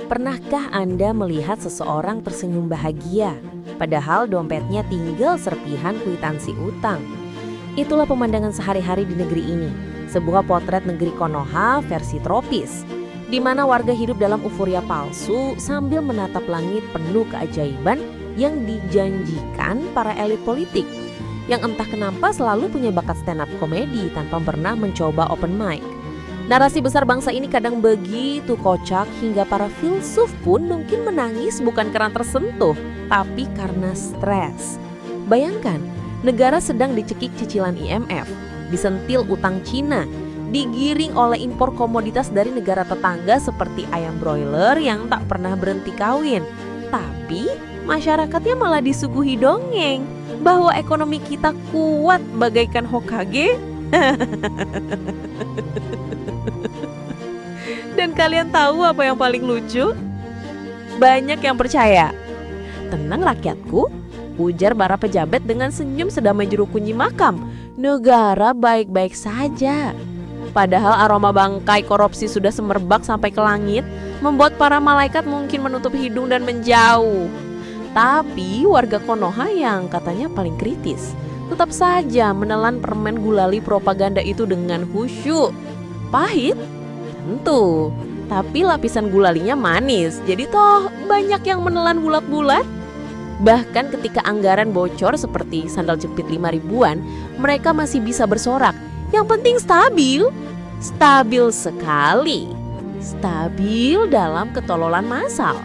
Pernahkah Anda melihat seseorang tersenyum bahagia, padahal dompetnya tinggal serpihan kwitansi utang? Itulah pemandangan sehari-hari di negeri ini, sebuah potret negeri Konoha versi tropis, di mana warga hidup dalam euforia palsu sambil menatap langit penuh keajaiban yang dijanjikan para elit politik, yang entah kenapa selalu punya bakat stand up komedi tanpa pernah mencoba open mic. Narasi besar bangsa ini kadang begitu kocak hingga para filsuf pun mungkin menangis bukan karena tersentuh, tapi karena stres. Bayangkan, negara sedang dicekik cicilan IMF, disentil utang Cina, digiring oleh impor komoditas dari negara tetangga seperti ayam broiler yang tak pernah berhenti kawin. Tapi masyarakatnya malah disuguhi dongeng bahwa ekonomi kita kuat bagaikan Hokage. Dan kalian tahu apa yang paling lucu? Banyak yang percaya. Tenang rakyatku, ujar para pejabat dengan senyum sedamai jeruk kunyi makam. Negara baik-baik saja. Padahal aroma bangkai korupsi sudah semerbak sampai ke langit, membuat para malaikat mungkin menutup hidung dan menjauh. Tapi warga Konoha yang katanya paling kritis, tetap saja menelan permen gulali propaganda itu dengan khusyuk. Pahit? Tentu, tapi lapisan gulalinya manis, jadi toh banyak yang menelan bulat-bulat. Bahkan ketika anggaran bocor seperti sandal jepit 5 ribuan, mereka masih bisa bersorak. Yang penting stabil, stabil sekali, stabil dalam ketololan massal.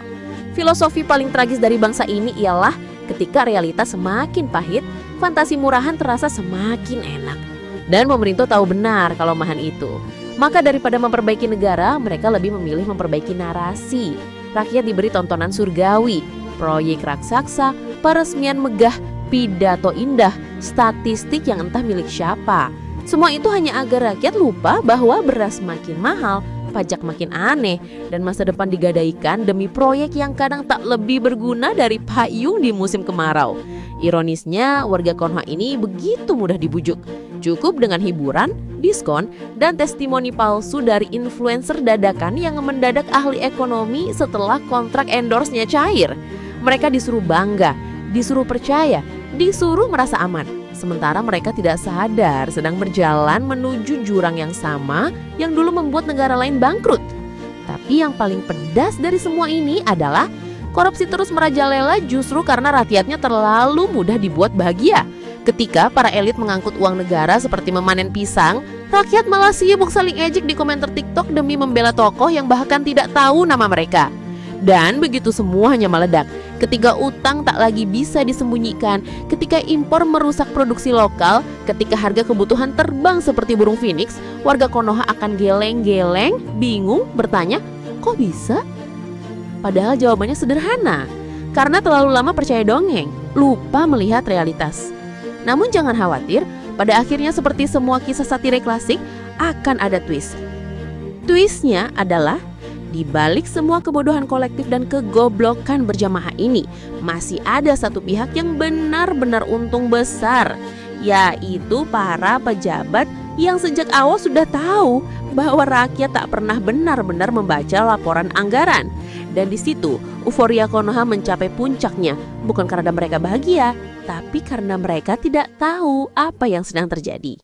Filosofi paling tragis dari bangsa ini ialah ketika realitas semakin pahit, fantasi murahan terasa semakin enak. Dan pemerintah tahu benar kalau kelemahan itu. Maka daripada memperbaiki negara, mereka lebih memilih memperbaiki narasi. Rakyat diberi tontonan surgawi, proyek raksasa, peresmian megah, pidato indah, statistik yang entah milik siapa. Semua itu hanya agar rakyat lupa bahwa beras makin mahal, pajak makin aneh, dan masa depan digadaikan demi proyek yang kadang tak lebih berguna dari payung di musim kemarau. Ironisnya, warga Konoha ini begitu mudah dibujuk. Cukup dengan hiburan, diskon, dan testimoni palsu dari influencer dadakan yang mendadak ahli ekonomi setelah kontrak endorse-nya cair. Mereka disuruh bangga, disuruh percaya, disuruh merasa aman. Sementara mereka tidak sadar sedang berjalan menuju jurang yang sama yang dulu membuat negara lain bangkrut. Tapi yang paling pedas dari semua ini adalah korupsi terus merajalela justru karena rakyatnya terlalu mudah dibuat bahagia. Ketika para elit mengangkut uang negara seperti memanen pisang, rakyat malah sibuk saling ejek di komentar TikTok demi membela tokoh yang bahkan tidak tahu nama mereka. Dan begitu semuanya meledak, ketika utang tak lagi bisa disembunyikan, ketika impor merusak produksi lokal, ketika harga kebutuhan terbang seperti burung phoenix, warga Konoha akan geleng-geleng, bingung, bertanya, kok bisa? Padahal jawabannya sederhana, karena terlalu lama percaya dongeng, lupa melihat realitas. Namun jangan khawatir, pada akhirnya seperti semua kisah satire klasik, akan ada twist. Twistnya adalah, di balik semua kebodohan kolektif dan kegoblokan berjamaah ini, masih ada satu pihak yang benar-benar untung besar, yaitu para pejabat yang sejak awal sudah tahu bahwa rakyat tak pernah benar-benar membaca laporan anggaran. Dan di situ, euforia Konoha mencapai puncaknya, bukan karena mereka bahagia, tapi karena mereka tidak tahu apa yang sedang terjadi.